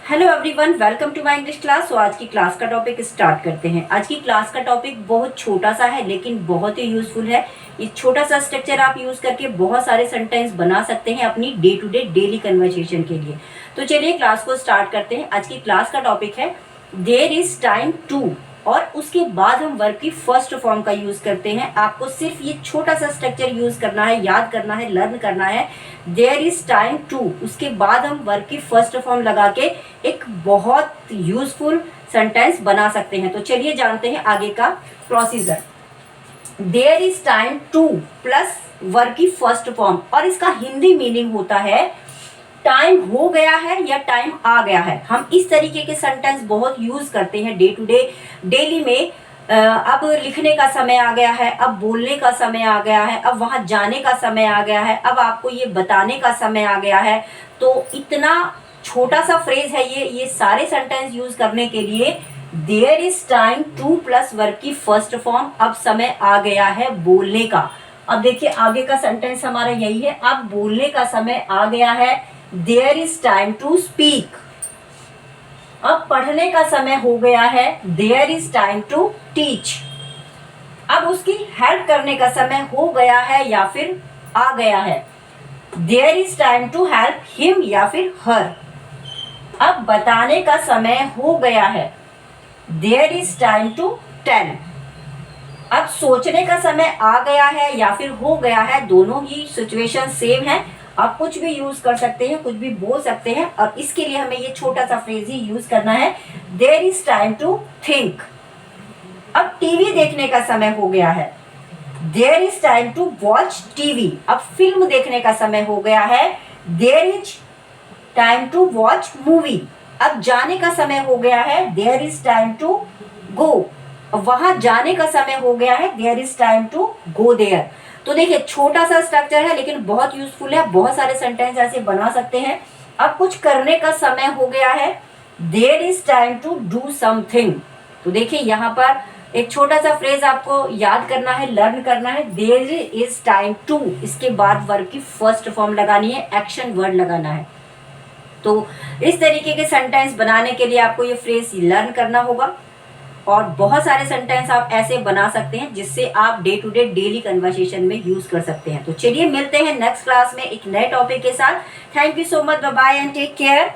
Hello everyone, welcome to my English class. तो आज की क्लास का टॉपिक स्टार्ट करते हैं। आज की क्लास का टॉपिक बहुत छोटा सा है लेकिन बहुत ही यूजफुल है। ये छोटा सा स्ट्रक्चर आप यूज करके बहुत सारे सेंटेंस बना सकते हैं अपनी day to day daily conversation के लिए। तो चलिए क्लास को स्टार्ट करते हैं। आज की क्लास का टॉपिक है देयर इज टाइम टू, और उसके बाद हम वर्ब की फर्स्ट फॉर्म का यूज करते हैं। आपको सिर्फ ये छोटा सा स्ट्रक्चर यूज करना है, याद करना है, लर्न करना है। देयर इज टाइम टू, उसके बाद हम वर्ब की फर्स्ट फॉर्म लगा के एक बहुत यूजफुल सेंटेंस बना सकते हैं। तो चलिए जानते हैं आगे का procedure. There is time to plus verb की फर्स्ट फॉर्म, और इसका हिंदी मीनिंग होता है टाइम हो गया है या टाइम आ गया है। हम इस तरीके के सेंटेंस बहुत यूज करते हैं डे टू डे डेली में। अब लिखने का समय आ गया है, अब बोलने का समय आ गया है, अब वहां जाने का समय आ गया है, अब आपको ये बताने का समय आ गया है। तो इतना छोटा सा फ्रेज है ये सारे सेंटेंस यूज करने के लिए there is time to plus verb की फर्स्ट फॉर्म। अब समय आ गया है बोलने का। अब देखिए आगे का सेंटेंस हमारा यही है, अब बोलने का समय आ गया है। There is time to speak. अब पढ़ने का समय हो गया है। There is time to teach. अब उसकी हेल्प करने का समय हो गया है या फिर आ गया है। There is time to help him या फिर हर। अब बताने का समय हो गया है। There is time to tell. अब सोचने का समय आ गया है या फिर हो गया है, दोनों ही सिचुएशन सेम है। आप कुछ भी यूज कर सकते हैं, कुछ भी बोल सकते हैं, और इसके लिए हमें ये छोटा सा फ्रेज ही यूज करना है। There is time to think. अब टीवी देखने का समय हो गया है। There is time to watch TV. अब फिल्म देखने का समय हो गया है। There is time to watch movie. अब जाने का समय हो गया है। There is time to go. वहां जाने का समय हो गया है। There is time to go there. तो देखिए छोटा सा स्ट्रक्चर है लेकिन बहुत यूजफुल है। बहुत सारे सेंटेंस ऐसे बना सकते हैं। अब कुछ करने का समय हो गया है। There is time to do something. तो देखिए यहाँ पर एक छोटा सा फ्रेज आपको याद करना है, लर्न करना है। देयर इज टाइम टू, इसके बाद वर्ब की फर्स्ट फॉर्म लगानी है, एक्शन वर्ड लगाना है। तो इस तरीके के सेंटेंस बनाने के लिए आपको ये फ्रेज लर्न करना होगा, और बहुत सारे सेंटेंस आप ऐसे बना सकते हैं जिससे आप day to day daily conversation में यूज कर सकते हैं। तो चलिए मिलते हैं नेक्स्ट क्लास में एक नए टॉपिक के साथ। Thank you so much, bye bye and take care.